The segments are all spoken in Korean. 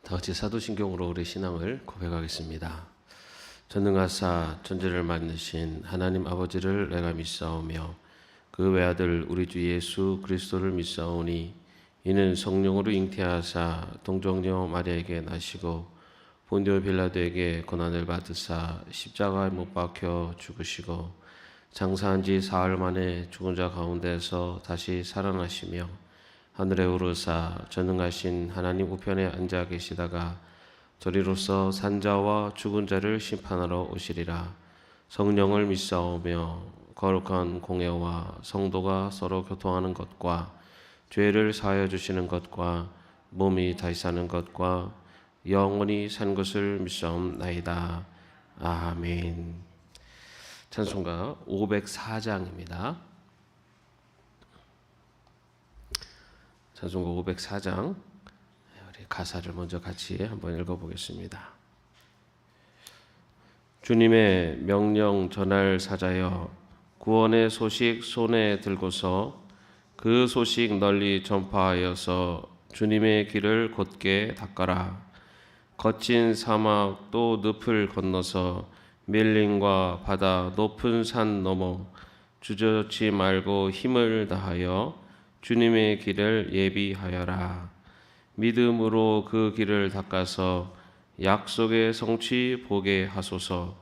다 같이 사도신경으로 우리 신앙을 고백하겠습니다. 전능하사 천지를 만드신 하나님 아버지를 내가 믿사오며 그 외아들 우리 주 예수 그리스도를 믿사오니 이는 성령으로 잉태하사 동정녀 마리아에게 나시고 본디오 빌라도에게 고난을 받으사 십자가에 못 박혀 죽으시고 장사한 지 사흘 만에 죽은 자 가운데서 다시 살아나시며 하늘에 오르사 전능하신 하나님 우편에 앉아 계시다가 저리로서 산자와 죽은 자를 심판하러 오시리라. 성령을 믿사오며 거룩한 공예와 성도가 서로 교통하는 것과 죄를 사하여 주시는 것과 몸이 다시 사는 것과 영원히 산 것을 믿사옵나이다. 아멘. 찬송가 504장입니다. 찬송가 504장 우리 가사를 먼저 같이 한번 읽어보겠습니다. 주님의 명령 전할 사자여 구원의 소식 손에 들고서 그 소식 널리 전파하여서 주님의 길을 곧게 닦아라. 거친 사막 또 늪을 건너서 밀림과 바다 높은 산 넘어 주저앉지 말고 힘을 다하여 주님의 길을 예비하여라. 믿음으로 그 길을 닦아서 약속의 성취 보게 하소서.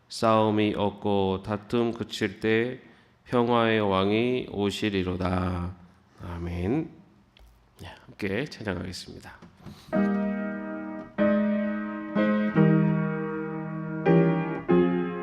싸움이 없고 다툼 그칠 때 평화의 왕이 오시리로다. 아멘. 함께 찬양하겠습니다. 그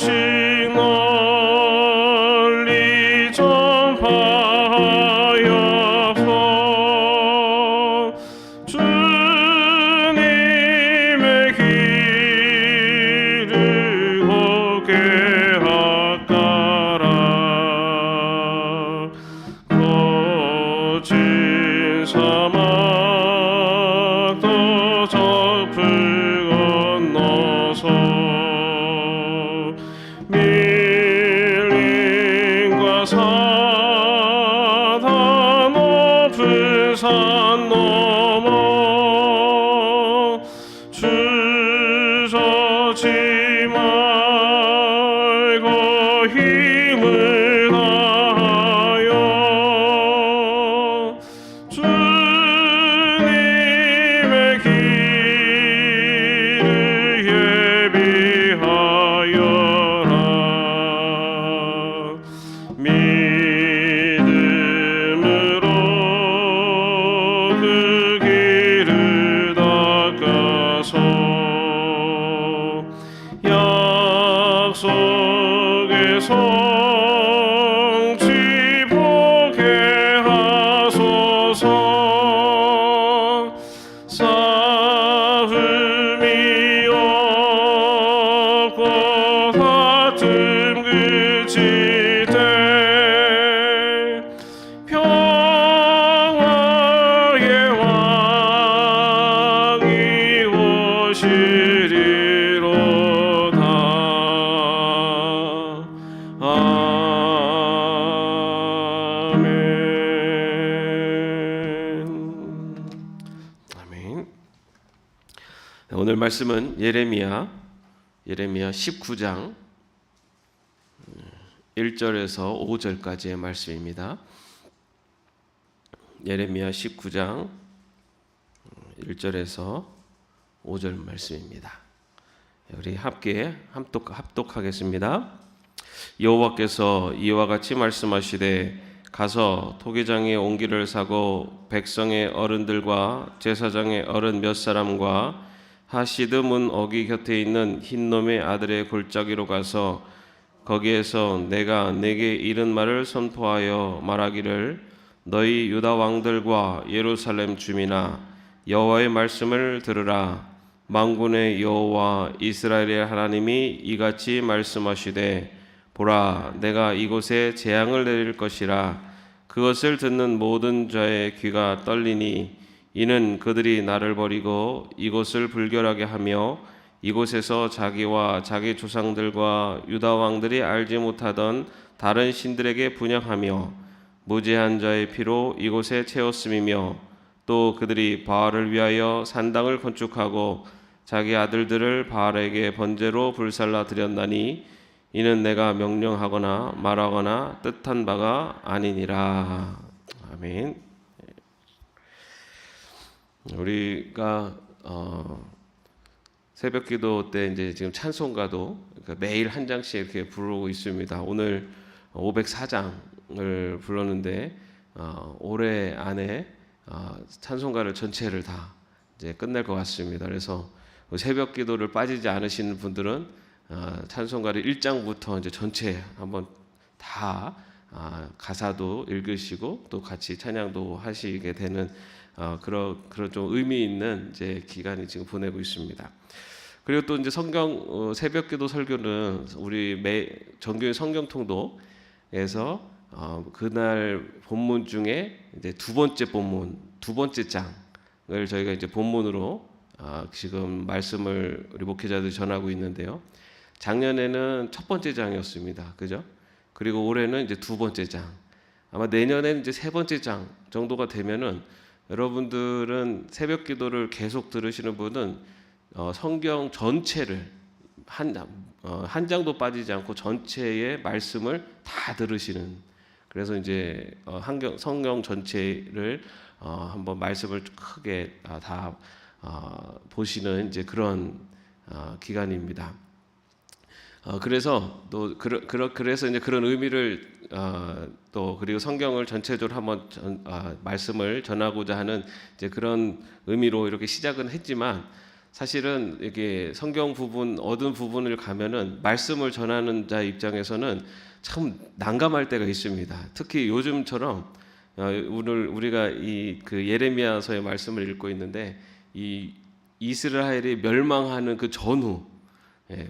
소식 널리 전파하여서 주님의 길을 걷게 하까라. 거친 사막도 좁을 건너서 밀림과 바다 높은 산 넘어 주저앉지 말고 힘을 다하여 주님의 길을 예비하여라. 믿음으로 그 길을 닦아서 약속의 성취 보게 하소서. 싸움이 없고 다툼 그칠 때 평화의 왕이 오시리로다. 아멘. 오늘 말씀은 예레미야 19장 1절에서 5절까지의 말씀입니다. 예레미야 19장 1절에서 5절 말씀입니다. 우리 함께 합독하겠습니다. 여호와께서 이와 같이 말씀하시되 가서 토기장의 옹기를 사고 백성의 어른들과 제사장의 어른 몇 사람과 하시드 문 어기 곁에 있는 흰놈의 아들의 골짜기로 가서 거기에서 내가 네게 이른 말을 선포하여 말하기를 너희 유다 왕들과 예루살렘 주민아 여호와의 말씀을 들으라. 만군의 여호와 이스라엘의 하나님이 이같이 말씀하시되 보라 내가 이곳에 재앙을 내릴 것이라 그것을 듣는 모든 자의 귀가 떨리니 이는 그들이 나를 버리고 이곳을 불결하게 하며 이곳에서 자기와 자기 조상들과 유다 왕들이 알지 못하던 다른 신들에게 분향하며 무죄한 자의 피로 이곳에 채웠음이며 또 그들이 바알을 위하여 산당을 건축하고 자기 아들들을 바알에게 번제로 불살라 드렸나니 이는 내가 명령하거나 말하거나 뜻한 바가 아니니라. 아멘. 우리가 새벽기도 때 이제 지금 찬송가도 매일 한 장씩 이렇게 부르고 있습니다. 오늘 504장을 불렀는데 올해 안에 찬송가를 전체를 다 이제 끝낼 것 같습니다. 그래서 새벽기도를 빠지지 않으시는 분들은 찬송가를 1장부터 이제 전체 한번 다 가사도 읽으시고 또 같이 찬양도 하시게 되는 그런 좀 의미 있는 이제 기간이 지금 보내고 있습니다. 그리고 또 이제 성경 새벽기도 설교는 우리 정교회 성경통독에서 그날 본문 중에 이제 두 번째 본문, 두 번째 장을 저희가 이제 본문으로 지금 말씀을 우리 목회자들이 전하고 있는데요. 작년에는 첫 번째 장이었습니다. 그죠? 그리고 올해는 이제 두 번째 장. 아마 내년에는 이제 세 번째 장 정도가 되면은 여러분들은 새벽 기도를 계속 들으시는 분은 성경 전체를 한 장도 빠지지 않고 전체의 말씀을 다 들으시는, 그래서 이제 성경 전체를 한번 말씀을 크게 다 보시는 이제 그런 기간입니다. 그래서 또 그래서 이제 그런 의미를 또 그리고 성경을 전체적으로 한번 말씀을 전하고자 하는 이제 그런 의미로 이렇게 시작은 했지만, 사실은 이게 성경 부분 얻은 부분을 가면은 말씀을 전하는 자 입장에서는 참 난감할 때가 있습니다. 특히 요즘처럼 오늘 우리가 이 그 예레미야서의 말씀을 읽고 있는데 이 이스라엘이 멸망하는 그 전후,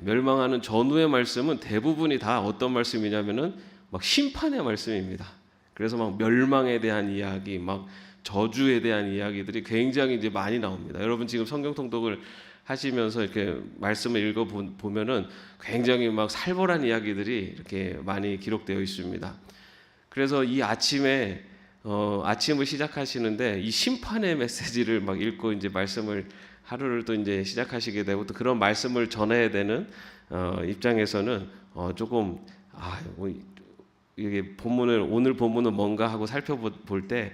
멸망하는 전후의 말씀은 대부분이 다 어떤 말씀이냐면은 막 심판의 말씀입니다. 그래서 막 멸망에 대한 이야기, 막 저주에 대한 이야기들이 굉장히 이제 많이 나옵니다. 여러분 지금 성경 통독을 하시면서 이렇게 말씀을 읽어 보면은 굉장히 막 살벌한 이야기들이 이렇게 많이 기록되어 있습니다. 그래서 이 아침에 아침을 시작하시는데 이 심판의 메시지를 막 읽고 이제 말씀을 하루를 또 이제 시작하시게 되고 또 그런 말씀을 전해야 되는 입장에서는 조금 이게 오늘 본문은 뭔가 하고 살펴볼 때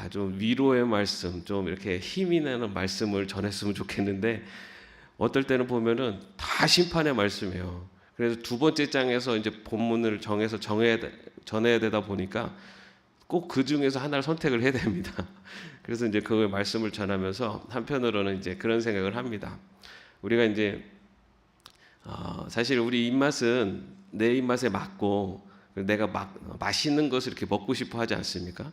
좀 위로의 말씀, 좀 이렇게 힘이 나는 말씀을 전했으면 좋겠는데 어떨 때는 보면은 다 심판의 말씀이에요. 그래서 두 번째 장에서 이제 본문을 정해서 전해야 되다 보니까 꼭 그 중에서 하나를 선택을 해야 됩니다. 그래서 이제 그 말씀을 전하면서 한편으로는 이제 그런 생각을 합니다. 우리가 이제 사실 우리 입맛은 내 입맛에 맞고 내가 맛있는 것을 이렇게 먹고 싶어 하지 않습니까?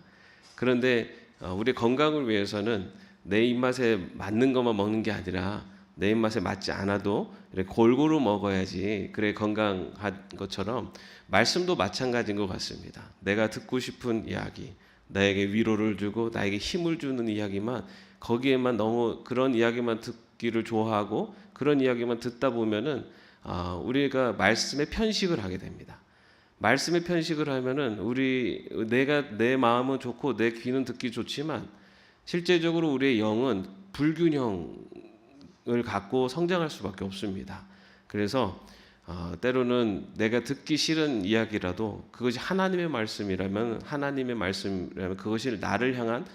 그런데 우리 건강을 위해서는 내 입맛에 맞는 것만 먹는 게 아니라 내 입맛에 맞지 않아도 이렇게 골고루 먹어야지 그래 건강한 것처럼 말씀도 마찬가지인 것 같습니다. 내가 듣고 싶은 이야기, 나에게 위로를 주고 나에게 힘을 주는 이야기만, 거기에만 너무 그런 이야기만 듣기를 좋아하고 그런 이야기만 듣다 보면은 우리가 말씀에 편식을 하게 됩니다. 말씀에 편식을 하면은 내 마음은 좋고 내 귀는 듣기 좋지만 실제적으로 우리의 영은 불균형을 갖고 성장할 수밖에 없습니다. 그래서 때로는 내가 듣기 싫은 이야기라도 그것이 하나님의 말씀이라면 그것이 나를 향한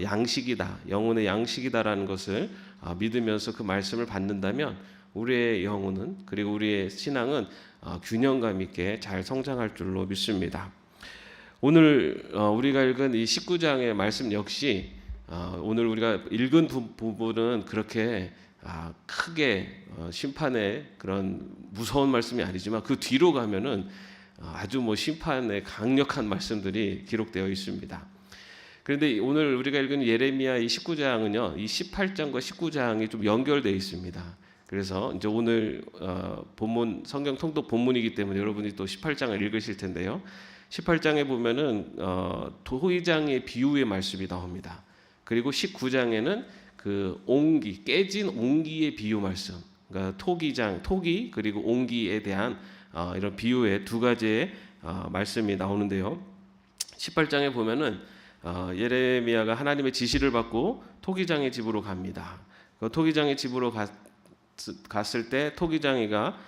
양식이다, 영혼의 양식이다라는 것을 믿으면서 그 말씀을 받는다면 우리의 영혼은, 그리고 우리의 신앙은 균형감 있게 잘 성장할 줄로 믿습니다. 오늘 우리가 읽은 이 19장의 말씀 역시 오늘 우리가 읽은 부분은 그렇게 크게 심판의 그런 무서운 말씀이 아니지만 그 뒤로 가면은 아주 심판의 강력한 말씀들이 기록되어 있습니다. 그런데 오늘 우리가 읽은 예레미야 이 19장은요, 이 18장과 19장이 좀 연결되어 있습니다. 그래서 이제 오늘 본문 성경 통독 본문이기 때문에 여러분이 또 18장을 읽으실 텐데요. 18장에 보면은 토기장의 비유의 말씀이 나옵니다. 그리고 19장에는 그 옹기, 깨진 옹기의 비유 말씀, 그러니까 토기 그리고 옹기에 대한 이런 비유의 두 가지의 말씀이 나오는데요. 18장에 보면은 예레미야가 하나님의 지시를 받고 토기장의 집으로 갑니다. 그 토기장의 집으로 갔을 때 토기장이가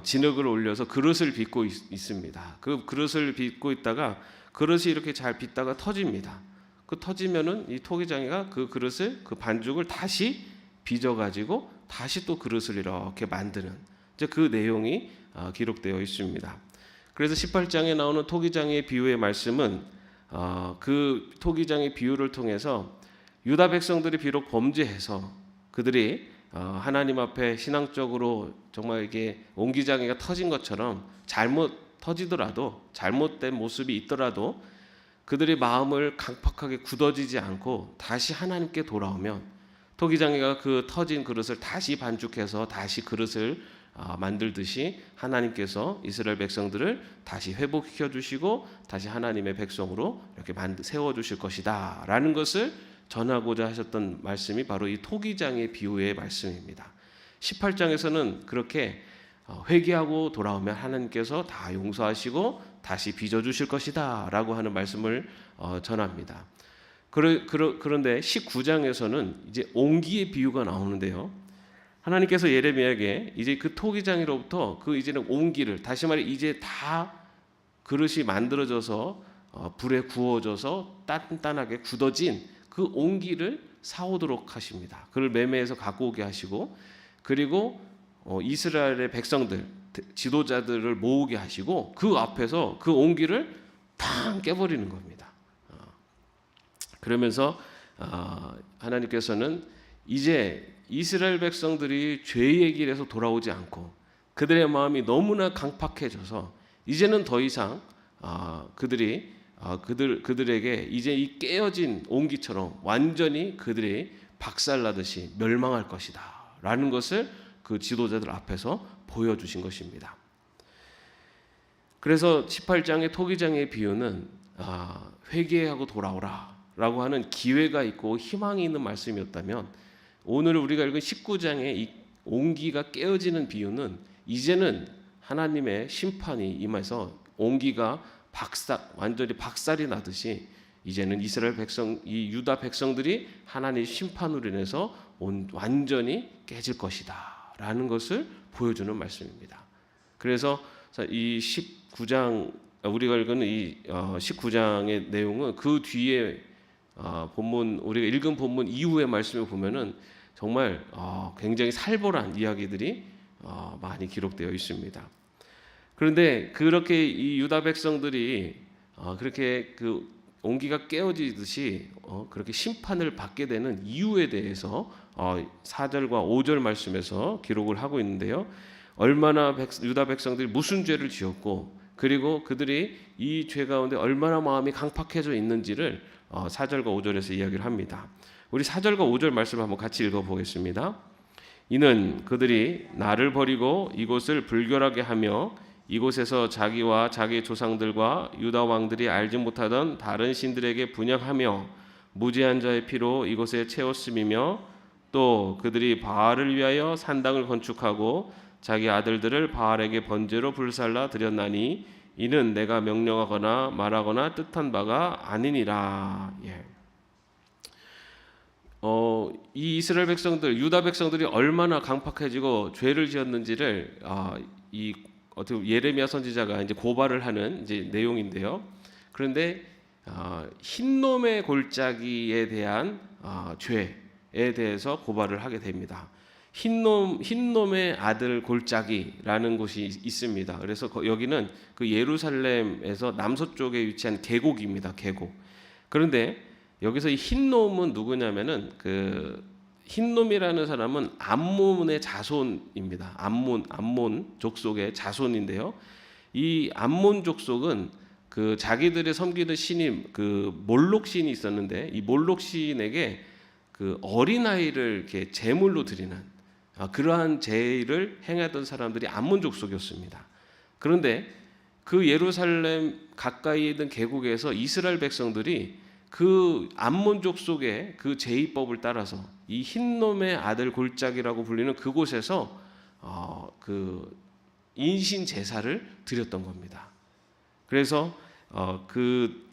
진흙을 올려서 그릇을 빚고 있습니다. 그 그릇을 빚고 있다가 그릇이 이렇게 잘 빚다가 터집니다. 그 터지면은 이 토기장이가 그 그릇을 그 반죽을 다시 빚어 가지고 다시 또 그릇을 이렇게 만드는 이제 그 내용이 기록되어 있습니다. 그래서 18장에 나오는 토기장의 비유의 말씀은 그 토기장의 비유를 통해서 유다 백성들이 비록 범죄해서 그들이 하나님 앞에 신앙적으로 정말 이게 옹기장이가 터진 것처럼 잘못 터지더라도 잘못된 모습이 있더라도 그들의 마음을 강팍하게 굳어지지 않고 다시 하나님께 돌아오면 토기장이가 그 터진 그릇을 다시 반죽해서 다시 그릇을 만들듯이 하나님께서 이스라엘 백성들을 다시 회복시켜 주시고 다시 하나님의 백성으로 이렇게 세워 주실 것이다 라는 것을 전하고자 하셨던 말씀이 바로 이 토기장의 비유의 말씀입니다. 18장에서는 그렇게 회개하고 돌아오면 하나님께서 다 용서하시고 다시 빚어 주실 것이다 라고 하는 말씀을 전합니다. 그런데 19장에서는 이제 옹기의 비유가 나오는데요. 하나님께서 예레미야에게 이제 그 토기장이로부터 그 이제는 옹기를, 다시 말해 이제 다 그릇이 만들어져서 불에 구워져서 단단하게 굳어진 그 옹기를 사오도록 하십니다. 그를 매매해서 갖고 오게 하시고, 그리고 이스라엘의 백성들, 지도자들을 모으게 하시고 그 앞에서 그 옹기를 탕 깨버리는 겁니다. 그러면서 하나님께서는 이제 이스라엘 백성들이 죄의 길에서 돌아오지 않고 그들의 마음이 너무나 강팍해져서 이제는 더 이상 그들에게 이제 이 깨어진 옹기처럼 완전히 그들이 박살나듯이 멸망할 것이다 라는 것을 그 지도자들 앞에서 보여주신 것입니다. 그래서 18장의 토기장의 비유는 회개하고 돌아오라 라고 하는 기회가 있고 희망이 있는 말씀이었다면, 오늘 우리가 읽은 19장의 이 옹기가 깨어지는 비유는 이제는 하나님의 심판이 임해서 옹기가 완전히 박살이 나듯이 이제는 이스라엘 백성, 이 유다 백성들이 하나님의 심판으로 인해서 완전히 깨질 것이다 라는 것을 보여주는 말씀입니다. 그래서 이 19장, 우리가 읽은 이 19장의 내용은 그 뒤에 우리가 읽은 본문 이후의 말씀을 보면은 정말 굉장히 살벌한 이야기들이 많이 기록되어 있습니다. 그런데 그렇게 이 유다 백성들이 그렇게 그 옹기가 깨어지듯이 그렇게 심판을 받게 되는 이유에 대해서 4절과 5절 말씀에서 기록을 하고 있는데요. 얼마나 유다 백성들이 무슨 죄를 지었고, 그리고 그들이 이 죄 가운데 얼마나 마음이 강팍해져 있는지를 4절과 5절에서 이야기를 합니다. 우리 4절과 5절 말씀을 한번 같이 읽어보겠습니다. 이는 그들이 나를 버리고 이곳을 불결하게 하며 이곳에서 자기와 자기 조상들과 유다 왕들이 알지 못하던 다른 신들에게 분향하며 무지한 자의 피로 이곳에 채웠음이며, 또 그들이 바알을 위하여 산당을 건축하고 자기 아들들을 바알에게 번제로 불살라 드렸나니 이는 내가 명령하거나 말하거나 뜻한 바가 아니니라. 이 이스라엘 백성들, 유다 백성들이 얼마나 강팍해지고 죄를 지었는지를 어떻게 예레미야 선지자가 이제 고발을 하는 이제 내용인데요. 그런데 흰놈의 골짜기에 대한 죄에 대해서 고발을 하게 됩니다. 흰놈의 아들 골짜기라는 곳이 있습니다. 그래서 여기는 그 예루살렘에서 남서쪽에 위치한 계곡입니다. 계곡. 그런데 여기서 이 흰놈은 누구냐면은 그 흰놈이라는 사람은 암몬의 자손입니다. 암몬 족속의 자손인데요. 이 암몬 족속은 그 자기들의 섬기는 신이 그 몰록 신이 있었는데 이 몰록 신에게 그 어린 아이를 이렇게 제물로 드리는 그러한 제의를 행하던 사람들이 암몬 족속이었습니다. 그런데 그 예루살렘 가까이에 있는 계곡에서 이스라엘 백성들이 그 암몬 족속의 그 제의법을 따라서 이 흰놈의 아들 골짜기라고 불리는 그곳에서 그 인신 제사를 드렸던 겁니다. 그래서 그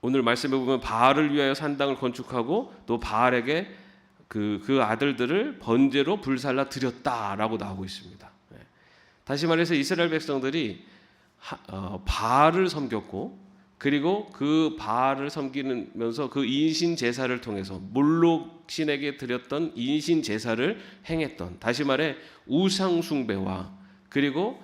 오늘 말씀에 보면 바알을 위하여 산당을 건축하고 또 바알에게 그 아들들을 번제로 불살라 드렸다라고 나오고 있습니다. 다시 말해서 이스라엘 백성들이 바알을 섬겼고 그리고 그 바알을 섬기면서 그 인신 제사를 통해서 몰록 신에게 드렸던 인신 제사를 행했던, 다시 말해 우상 숭배와 그리고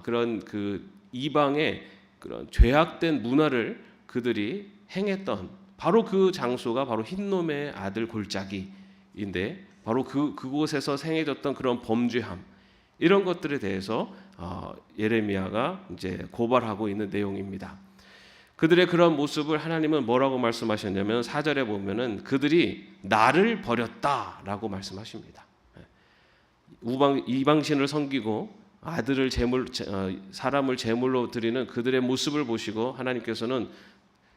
그런 그 이방의 그런 죄악된 문화를 그들이 행했던 바로 그 장소가 바로 흰놈의 아들 골짜기인데 바로 그곳에서 행해졌던 그런 범죄함, 이런 것들에 대해서 예레미야가 이제 고발하고 있는 내용입니다. 그들의 그런 모습을 하나님은 뭐라고 말씀하셨냐면 4절에 보면은 그들이 나를 버렸다라고 말씀하십니다. 이방신을 섬기고 아들을 사람을 제물로 드리는 그들의 모습을 보시고 하나님께서는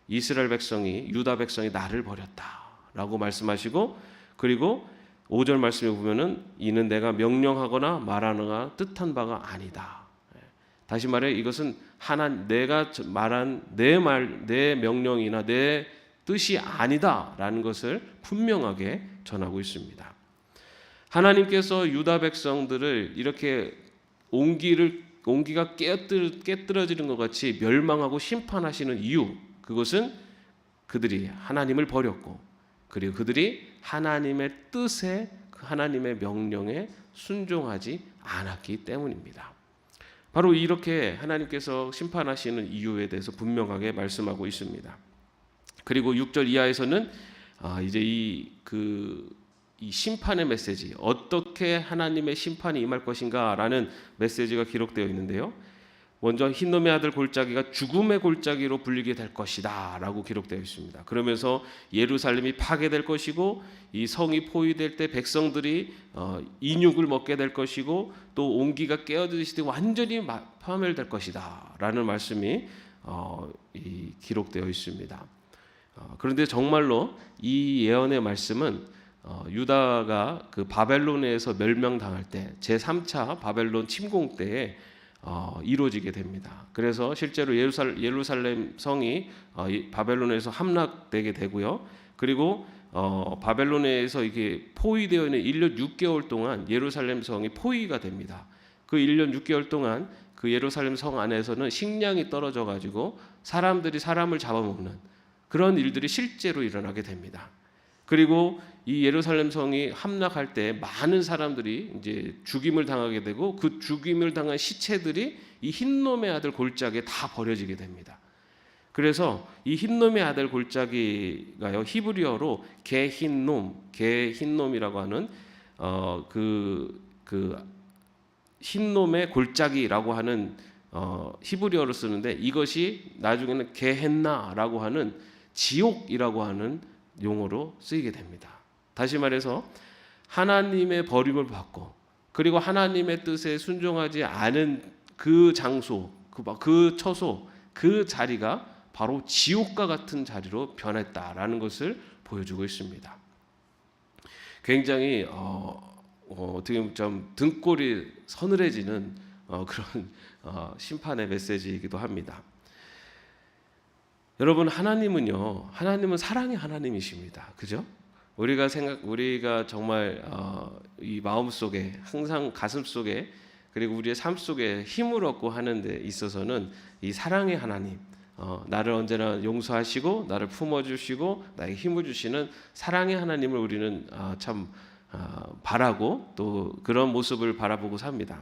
이스라엘 백성이, 유다 백성이 나를 버렸다라고 말씀하시고, 그리고 5절 말씀에 보면은 이는 내가 명령하거나 말하거나 뜻한 바가 아니다. 다시 말해 이것은 내가 말한 내 명령이나 내 뜻이 아니다라는 것을 분명하게 전하고 있습니다. 하나님께서 유다 백성들을 이렇게 온기가 깨뜨려지는 것 같이 멸망하고 심판하시는 이유, 그것은 그들이 하나님을 버렸고 그리고 그들이 하나님의 뜻에, 하나님의 명령에 순종하지 않았기 때문입니다. 바로 이렇게 하나님께서 심판하시는 이유에 대해서 분명하게 말씀하고 있습니다. 그리고 6절 이하에서는 이제 이 심판의 메시지, 어떻게 하나님의 심판이 임할 것인가라는 메시지가 기록되어 있는데요. 먼저 흰놈의 아들 골짜기가 죽음의 골짜기로 불리게 될 것이다 라고 기록되어 있습니다. 그러면서 예루살렘이 파괴될 것이고 이 성이 포위될 때 백성들이 인육을 먹게 될 것이고 또 온기가 깨어지듯이 완전히 파멸될 것이다 라는 말씀이 기록되어 있습니다. 그런데 정말로 이 예언의 말씀은 유다가 그 바벨론에서 멸망당할 때 제3차 바벨론 침공 때에 이루어지게 됩니다. 그래서 실제로 예루살렘 성이 바벨론에서 함락되게 되고요. 그리고 바벨론에서 이게 포위되어 있는 1년 6개월 동안 예루살렘 성이 포위가 됩니다. 그 1년 6개월 동안 그 예루살렘 성 안에서는 식량이 떨어져 가지고 사람들이 사람을 잡아먹는 그런 일들이 실제로 일어나게 됩니다. 그리고 이 예루살렘 성이 함락할 때 많은 사람들이 이제 죽임을 당하게 되고 그 죽임을 당한 시체들이 이 흰놈의 아들 골짜기에 다 버려지게 됩니다. 그래서 이 흰놈의 아들 골짜기가요, 히브리어로 개흰놈이라고 하는 그 흰놈의 골짜기라고 하는 히브리어로 쓰는데, 이것이 나중에는 게헨나라고 하는 지옥이라고 하는 용어로 쓰이게 됩니다. 다시 말해서 하나님의 버림을 받고 그리고 하나님의 뜻에 순종하지 않은 그 장소, 그 처소, 그 자리가 바로 지옥과 같은 자리로 변했다라는 것을 보여주고 있습니다. 굉장히 어떻게 보면 좀 등골이 서늘해지는 그런 심판의 메시지이기도 합니다. 여러분, 하나님은 사랑의 하나님이십니다. 그죠? 우리가 정말 이 마음 속에, 항상 가슴 속에, 그리고 우리의 삶 속에 힘을 얻고 하는 데 있어서는 이 사랑의 하나님, 나를 언제나 용서하시고 나를 품어주시고 나에게 힘을 주시는 사랑의 하나님을 우리는 참 바라고 또 그런 모습을 바라보고 삽니다.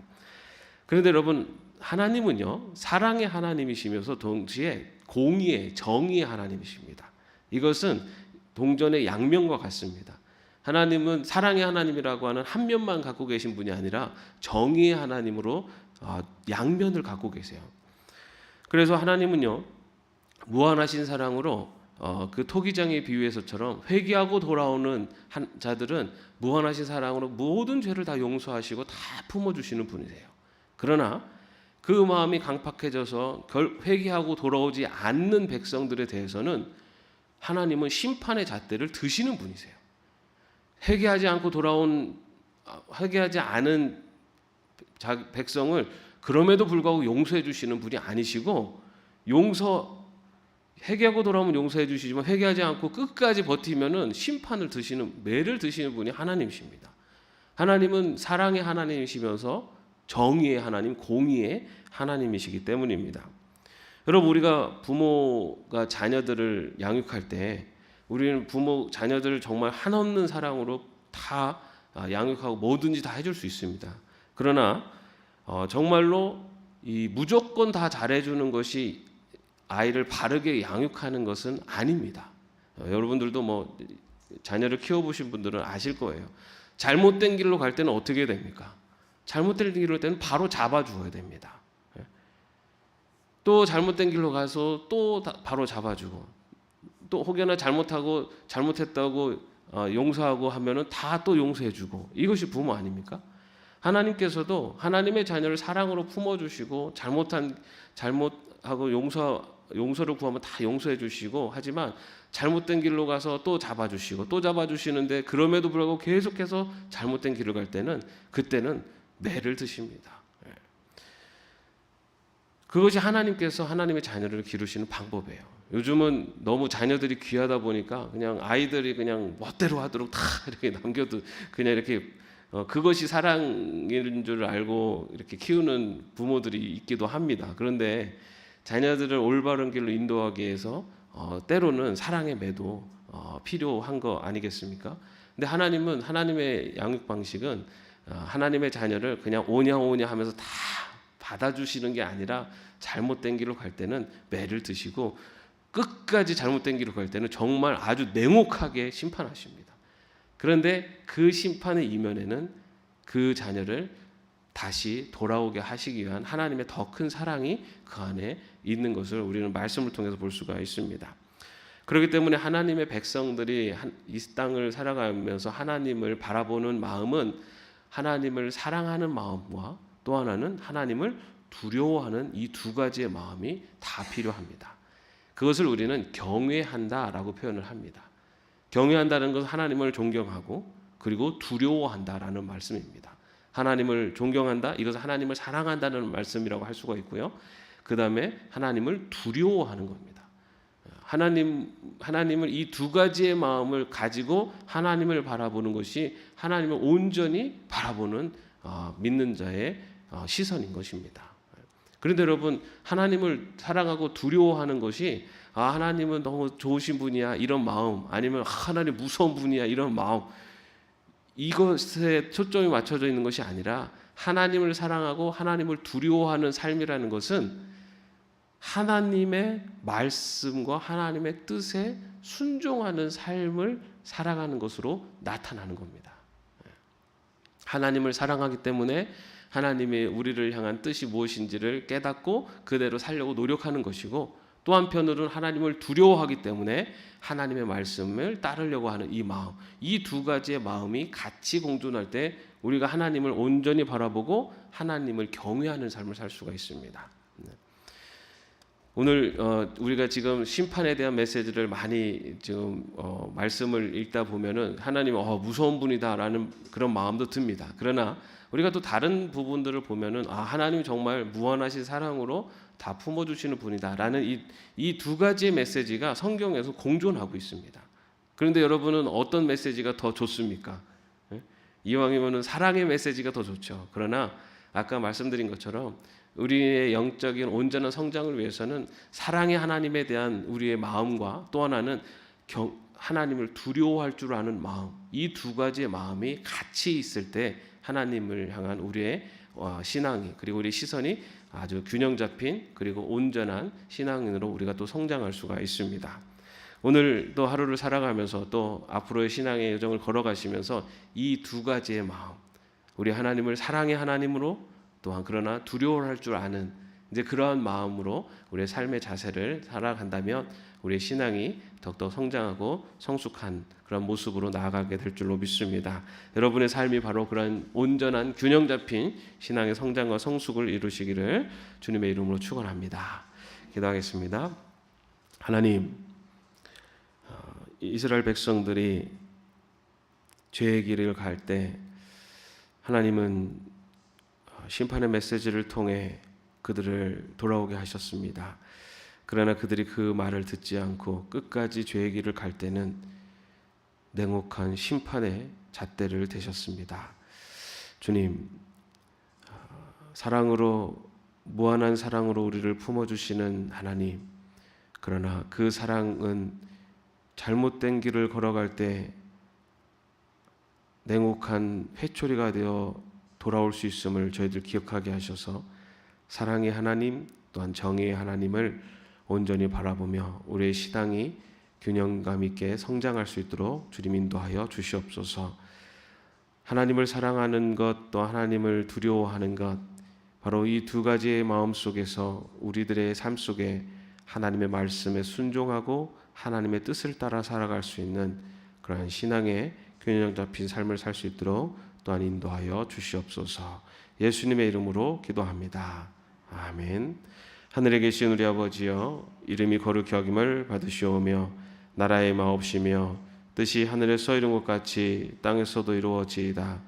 그런데 여러분, 하나님은요, 사랑의 하나님이시면서 동시에 공의의, 정의의 하나님이십니다. 이것은 동전의 양면과 같습니다. 하나님은 사랑의 하나님이라고 하는 한 면만 갖고 계신 분이 아니라 정의의 하나님으로 양면을 갖고 계세요. 그래서 하나님은요 무한하신 사랑으로 그 토기장의 비유에서처럼 회개하고 돌아오는 자들은 무한하신 사랑으로 모든 죄를 다 용서하시고 다 품어주시는 분이세요. 그러나 그 마음이 강팍해져서 회개하고 돌아오지 않는 백성들에 대해서는 하나님은 심판의 잣대를 드시는 분이세요. 회개하지 않은 백성을 그럼에도 불구하고 용서해 주시는 분이 아니시고, 회개하고 돌아오면 용서해 주시지만 회개하지 않고 끝까지 버티면은 심판을 드시는, 매를 드시는 분이 하나님이십니다. 하나님은 사랑의 하나님이시면서 정의의 하나님, 공의의 하나님이시기 때문입니다. 여러분, 우리가 부모가 자녀들을 양육할 때 우리는 자녀들을 정말 한없는 사랑으로 다 양육하고 뭐든지 다 해줄 수 있습니다. 그러나 정말로 무조건 다 잘해주는 것이 아이를 바르게 양육하는 것은 아닙니다. 여러분들도 자녀를 키워보신 분들은 아실 거예요. 잘못된 길로 갈 때는 어떻게 됩니까? 잘못된 길로 갈 때는 바로 잡아주어야 됩니다. 또 잘못된 길로 가서 또 바로 잡아주고, 또 혹여나 잘못했다고 용서하고 하면은 다 또 용서해주고, 이것이 부모 아닙니까? 하나님께서도 하나님의 자녀를 사랑으로 품어주시고 잘못하고 용서를 구하면 다 용서해 주시고, 하지만 잘못된 길로 가서 또 잡아주시고 또 잡아주시는데 그럼에도 불구하고 계속해서 잘못된 길을 갈 때는 그때는 매를 드십니다. 그것이 하나님께서 하나님의 자녀를 기르시는 방법이에요. 요즘은 너무 자녀들이 귀하다 보니까 그냥 아이들이 그냥 멋대로 하도록 다 이렇게 남겨도 그냥 이렇게 그것이 사랑인 줄 알고 이렇게 키우는 부모들이 있기도 합니다. 그런데 자녀들을 올바른 길로 인도하기 위해서 때로는 사랑의 매도 필요한 거 아니겠습니까? 근데 하나님은, 하나님의 양육 방식은 하나님의 자녀를 그냥 오냐 하면서 다 받아주시는 게 아니라 잘못된 길로 갈 때는 매를 드시고 끝까지 잘못된 길로 갈 때는 정말 아주 냉혹하게 심판하십니다. 그런데 그 심판의 이면에는 그 자녀를 다시 돌아오게 하시기 위한 하나님의 더 큰 사랑이 그 안에 있는 것을 우리는 말씀을 통해서 볼 수가 있습니다. 그렇기 때문에 하나님의 백성들이 이 땅을 살아가면서 하나님을 바라보는 마음은 하나님을 사랑하는 마음과 또 하나는 하나님을 두려워하는 이 두 가지의 마음이 다 필요합니다. 그것을 우리는 경외한다라고 표현을 합니다. 경외한다는 것은 하나님을 존경하고 그리고 두려워한다라는 말씀입니다. 하나님을 존경한다, 이것은 하나님을 사랑한다는 말씀이라고 할 수가 있고요. 그 다음에 하나님을 두려워하는 겁니다. 하나님을 이 두 가지의 마음을 가지고 하나님을 바라보는 것이 하나님을 온전히 바라보는 믿는 자의 시선인 것입니다. 그런데 여러분, 하나님을 사랑하고 두려워하는 것이 하나님은 너무 좋으신 분이야 이런 마음, 아니면 하나님 무서운 분이야 이런 마음, 이것에 초점이 맞춰져 있는 것이 아니라 하나님을 사랑하고 하나님을 두려워하는 삶이라는 것은 하나님의 말씀과 하나님의 뜻에 순종하는 삶을 살아가는 것으로 나타나는 겁니다. 하나님을 사랑하기 때문에 하나님의 우리를 향한 뜻이 무엇인지를 깨닫고 그대로 살려고 노력하는 것이고, 또 한편으로는 하나님을 두려워하기 때문에 하나님의 말씀을 따르려고 하는 이 마음, 이 두 가지의 마음이 같이 공존할 때 우리가 하나님을 온전히 바라보고 하나님을 경외하는 삶을 살 수가 있습니다. 오늘 우리가 지금 심판에 대한 메시지를 많이 지금 말씀을 읽다 보면은 하나님 무서운 분이다라는 그런 마음도 듭니다. 그러나 우리가 또 다른 부분들을 보면은 하나님 정말 무한하신 사랑으로 다 품어주시는 분이다라는 이 두 가지의 메시지가 성경에서 공존하고 있습니다. 그런데 여러분은 어떤 메시지가 더 좋습니까? 이왕이면은 사랑의 메시지가 더 좋죠. 그러나 아까 말씀드린 것처럼 우리의 영적인 온전한 성장을 위해서는 사랑의 하나님에 대한 우리의 마음과 또 하나는 하나님을 두려워할 줄 아는 마음, 이 두 가지의 마음이 같이 있을 때 하나님을 향한 우리의 신앙이, 그리고 우리 시선이 아주 균형 잡힌 그리고 온전한 신앙인으로 우리가 또 성장할 수가 있습니다. 오늘 또 하루를 살아가면서 또 앞으로의 신앙의 여정을 걸어가시면서 이 두 가지의 마음, 우리 하나님을 사랑의 하나님으로 또한 그러나 두려워할 줄 아는 이제 그러한 마음으로 우리의 삶의 자세를 살아간다면 우리의 신앙이 더욱더 성장하고 성숙한 그런 모습으로 나아가게 될 줄로 믿습니다. 여러분의 삶이 바로 그런 온전한 균형 잡힌 신앙의 성장과 성숙을 이루시기를 주님의 이름으로 축원합니다. 기도하겠습니다. 하나님, 이스라엘 백성들이 죄의 길을 갈 때 하나님은 심판의 메시지를 통해 그들을 돌아오게 하셨습니다. 그러나 그들이 그 말을 듣지 않고 끝까지 죄의 길을 갈 때는 냉혹한 심판의 잣대를 대셨습니다. 주님, 사랑으로, 무한한 사랑으로 우리를 품어주시는 하나님, 그러나 그 사랑은 잘못된 길을 걸어갈 때 냉혹한 회초리가 되어 돌아올 수 있음을 저희들 기억하게 하셔서 사랑의 하나님 또한 정의의 하나님을 온전히 바라보며 우리의 신앙이 균형감 있게 성장할 수 있도록 주님 인도하여 주시옵소서. 하나님을 사랑하는 것 또 하나님을 두려워하는 것, 바로 이 두 가지의 마음 속에서 우리들의 삶 속에 하나님의 말씀에 순종하고 하나님의 뜻을 따라 살아갈 수 있는 그러한 신앙의 균형 잡힌 삶을 살 수 있도록 또한 인도하여 주시옵소서. 예수님의 이름으로 기도합니다. 아멘. 하늘에 계신 우리 아버지여, 이름이 거룩히 여김을 받으시오며 나라의 마옵시며 뜻이 하늘에서 이룬 것 같이 땅에서도 이루어지이다.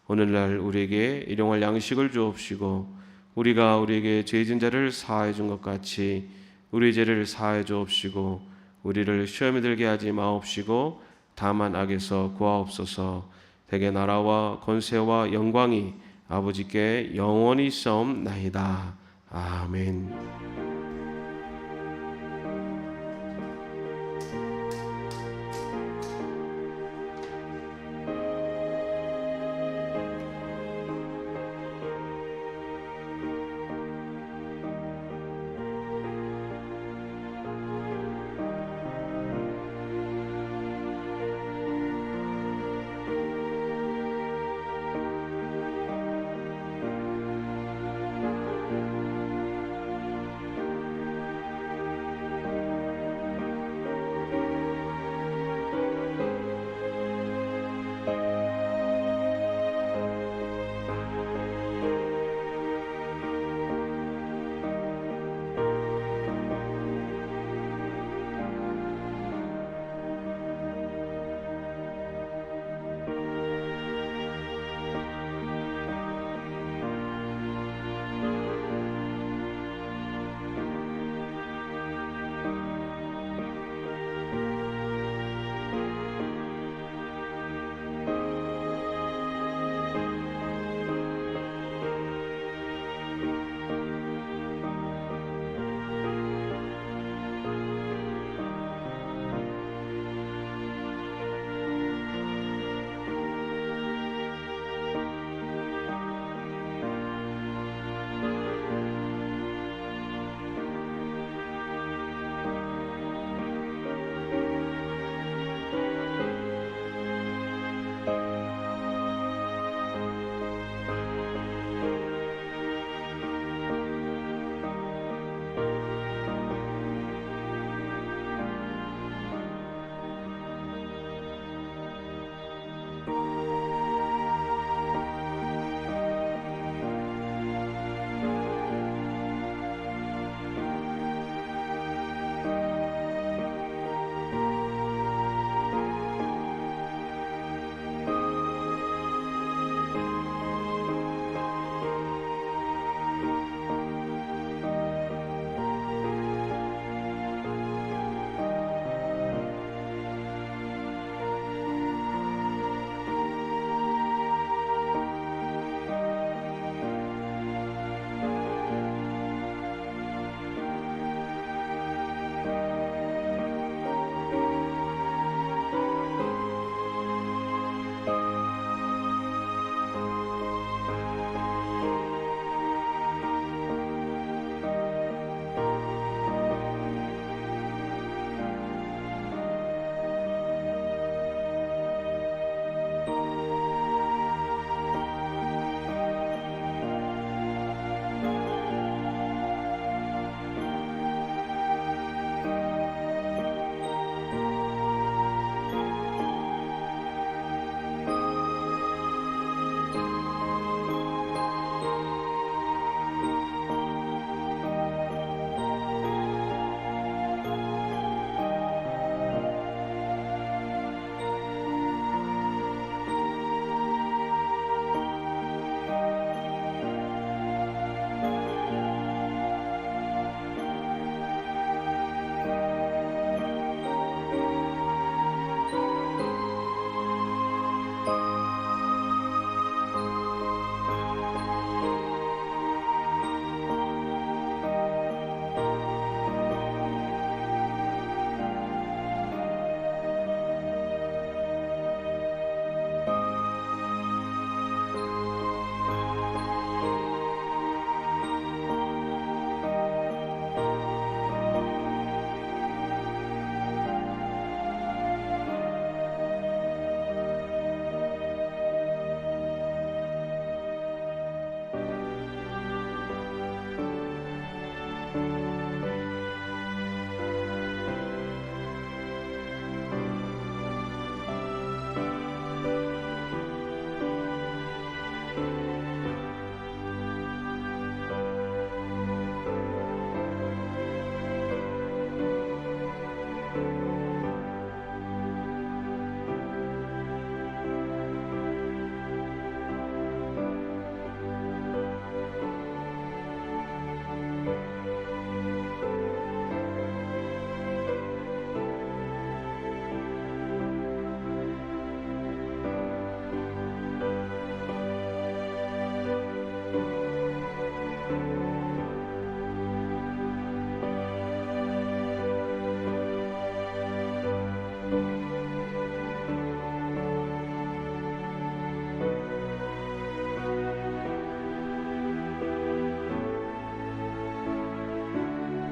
오늘날 우리에게 일용할 양식을 주옵시고 우리가 우리에게 죄진 자를 사하여 준 것 같이 우리 죄를 사하여 주옵시고 우리를 시험에 들게 하지 마옵시고 다만 악에서 구하옵소서. 대개 나라와 권세와 영광이 아버지께 영원히 있사옵나이다. 아멘.